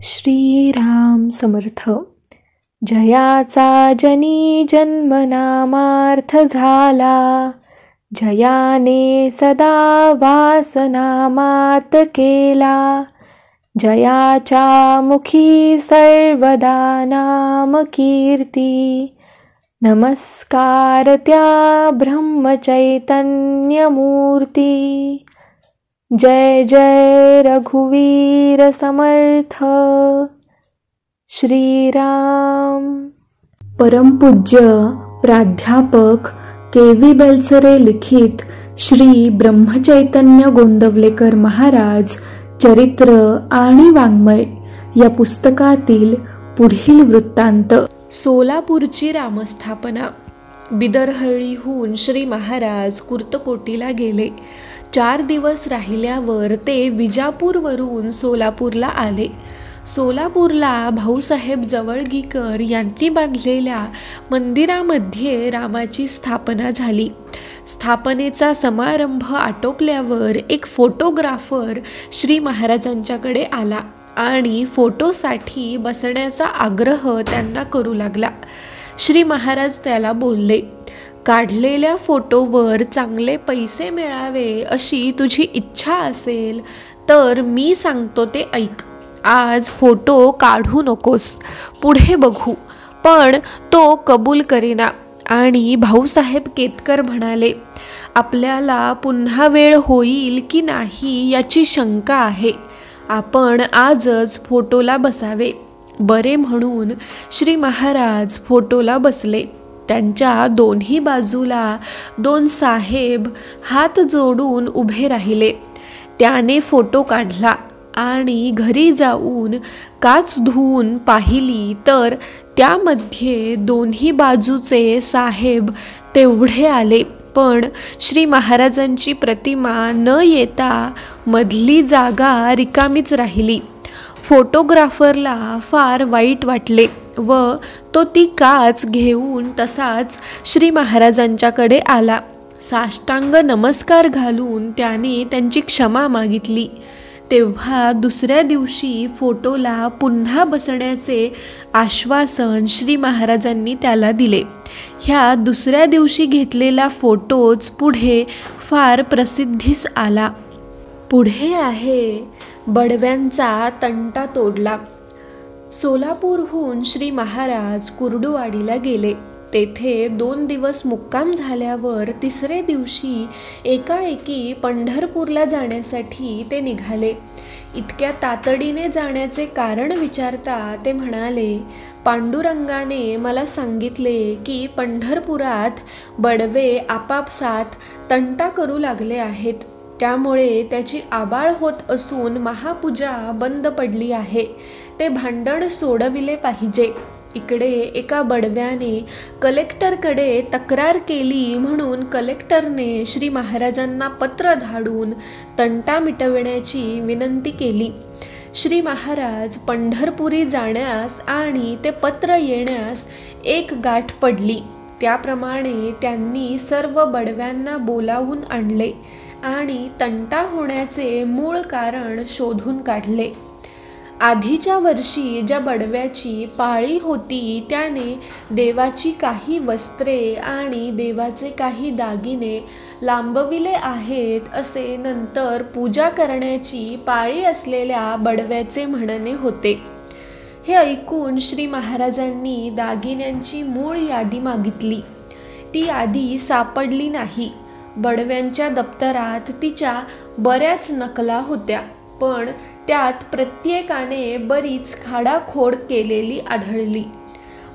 श्रीराम समर्थ. जयाचा जनी जन्मनामार्थ झाला, जयाने सदा वासनामात केला. जयाच्या मुखी सर्वदा नाम कीर्ती, नमस्कार त्या ब्रह्मचैतन्य मूर्ती. जय जय रघुवीर समर्थ. श्रीराम. परमपूज्य प्राध्यापक के.व्ही. बेलसरे लिखित श्री ब्रह्मचैतन्य गोंदवलेकर महाराज चरित्र आणि वाङ्मय या पुस्तकातील पुढील वृत्तांत. सोलापूरची रामस्थापना. बिदरहळ्ळीहून श्री महाराज कुर्तकोटीला गेले. 4 दिवस राहिल्यावर ते विजापूरवरून सोलापूरला आले. सोलापूरला भाऊसाहेब जवळगीकर यांनी बांधलेल्या मंदिरामध्ये रामाची स्थापना झाली. स्थापनेचा समारंभ आटोपल्यावर एक फोटोग्राफर श्री महाराजांच्याकडे आला आणि फोटोसाठी बसण्याचा आग्रह त्यांना करू लागला. श्री महाराज त्याला बोलले, काढलेल्या फोटोवर चांगले पैसे मिळावे अशी तुझी इच्छा असेल तर मी सांगतो ते ऐक. आज फोटो काढू नकोस, पुढे बघू. पण तो कबूल करेना आणि भाऊसाहेब केतकर म्हणाले, आपल्याला पुन्हा वेळ होईल की नाही याची शंका आहे. आपण आजच फोटोला बसावे. बरे म्हणून श्री महाराज फोटोला बसले. त्यांच्या दोन्ही बाजूला 2 साहेब हात जोडून उभे राहिले. त्याने फोटो काढला आणि घरी जाऊन काच धुवून पाहिली तर त्यामध्ये दोन्ही बाजूचे साहेब तेवढे आले, पण श्री महाराजांची प्रतिमा न येता मधली जागा रिकामीच राहिली. फोटोग्राफरला फार वाईट वाटले व तो ती काच घेऊन तसाच श्री महाराजांच्याकडे आला. साष्टांग नमस्कार घालून त्याने त्यांची क्षमा मागितली. तेव्हा दुसऱ्या दिवशी फोटोला पुन्हा बसण्याचे आश्वासन श्री महाराजांनी त्याला दिले. ह्या दुसऱ्या दिवशी घेतलेला फोटोच पुढे फार प्रसिद्धीस आला. पुढे आहे बडव्यांचा तंटा तोडला. सोलापूरहून श्री महाराज कुर्डुवाडीला गेले. तेथे 2 दिवस मुक्काम झाल्यावर तिसरे दिवशी एकाएकी पंढरपूरला जाण्यासाठी ते निघाले. इतक्या तातडीने जाण्याचे कारण विचारता ते म्हणाले, पांडुरंगाने मला सांगितले की पंढरपुरात बडवे आपापसात तंटा करू लागले आहेत. त्यामुळे त्याची आबाळ होत असून महापूजा बंद पडली आहे. ते भांडण सोडविले पाहिजे. इकडे एका बडव्याने कलेक्टरकडे तक्रार केली म्हणून कलेक्टरने श्री महाराजांना पत्र धाडून तंटा मिटवण्याची विनंती केली. श्री महाराज पंढरपुरी जाण्यास आणि ते पत्र येण्यास एक गाठ पडली. त्याप्रमाणे त्यांनी सर्व बडव्यांना बोलावून आणले आणि तंटा होण्याचे मूळ कारण शोधून काढले. आधीच्या वर्षी ज्या बडव्याची पाळी होती त्याने देवाची काही वस्त्रे आणि देवाचे काही दागिने लांबविले आहेत असे नंतर पूजा करण्याची पाळी असलेल्या बडव्याचे म्हणणे होते. हे ऐकून श्री महाराजांनी दागिन्यांची मूळ यादी मागितली. ती यादी सापडली नाही. बडव्यांच्या दप्तरात तिच्या बऱ्याच नकला होत्या, पण त्यात प्रत्येकाने बरीच खाडाखोड केलेली आढळली.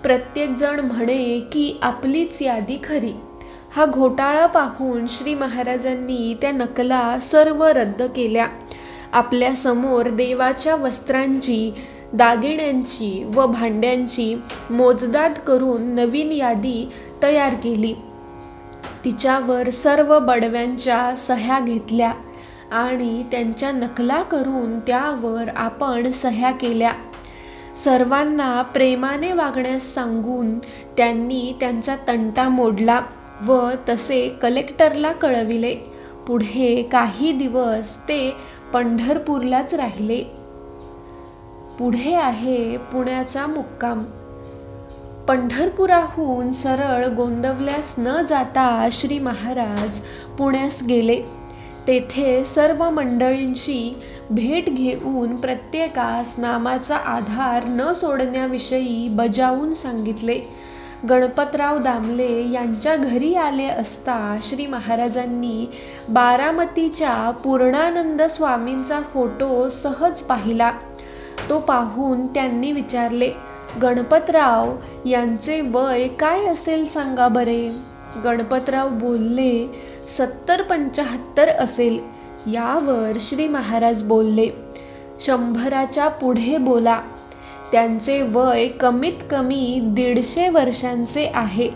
प्रत्येकजण म्हणे की आपलीच यादी खरी. हा घोटाळा पाहून श्री महाराजांनी त्या नकला सर्व रद्द केल्या. आपल्यासमोर देवाच्या वस्त्रांची, दागिन्यांची व भांड्यांची मोजदाद करून नवीन यादी तयार केली. तिच्यावर सर्व बडव्यांच्या सह्या घेतल्या आणि त्यांच्या नकला करून त्यावर आपण सह्या केल्या. सर्वांना प्रेमाने वागण्यास सांगून त्यांनी त्यांचा तंटा मोडला व तसे कलेक्टरला कळविले. पुढे काही दिवस ते पंढरपूरलाच राहिले. पुढे आहे पुण्याचा मुक्काम. पंढरपुराहून सरळ गोंदवल्यास न जाता श्री महाराज पुण्यास गेले. तेथे सर्व मंडळींशी भेट घेऊन प्रत्येकास नामाचा आधार न सोडण्याविषयी बजावून सांगितले. गणपतराव दामले यांच्या घरी आले असता श्री महाराजांनी बारामतीच्या पूर्णानंद स्वामींचा फोटो सहज पाहिला. तो पाहून त्यांनी विचारले, गणपतराव यांचे वय काय असेल सांगा बरे. गणपतराव बोलले, 70-75 असेल. यावर श्री महाराज बोलले, 100च्या पुढे बोला. त्यांचे वय कमीत कमी 150 वर्षांचे आहे.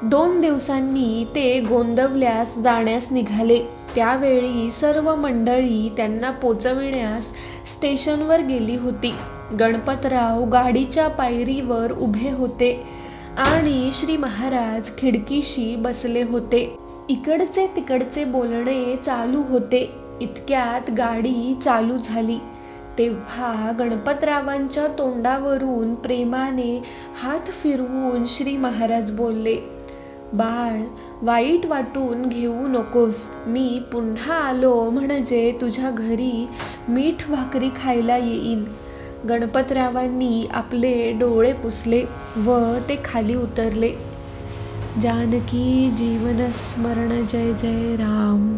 2 दिवसांनी ते गोंदवल्यास जाण्यास निघाले. त्यावेळी सर्व मंडळी त्यांना पोचविण्यास स्टेशनवर गेली होती. गणपतराव गाडीच्या पायरीवर उभे होते आणि श्री महाराज खिडकीशी बसले होते. इकडचे तिकडचे बोलणे चालू होते. इतक्यात गाडी चालू झाली. तेव्हा गणपतरावांच्या तोंडावरून प्रेमाने हात फिरवून श्री महाराज बोलले, बाळ, वाईट वाटून घेऊ नकोस. मी पुन्हा आलो म्हणजे तुझ्या घरी मीठ भाकरी खायला येईन. गणपतरावांनी आपले डोळे पुसले व ते खाली उतरले. जानकी जीवन स्मरण जय जय राम.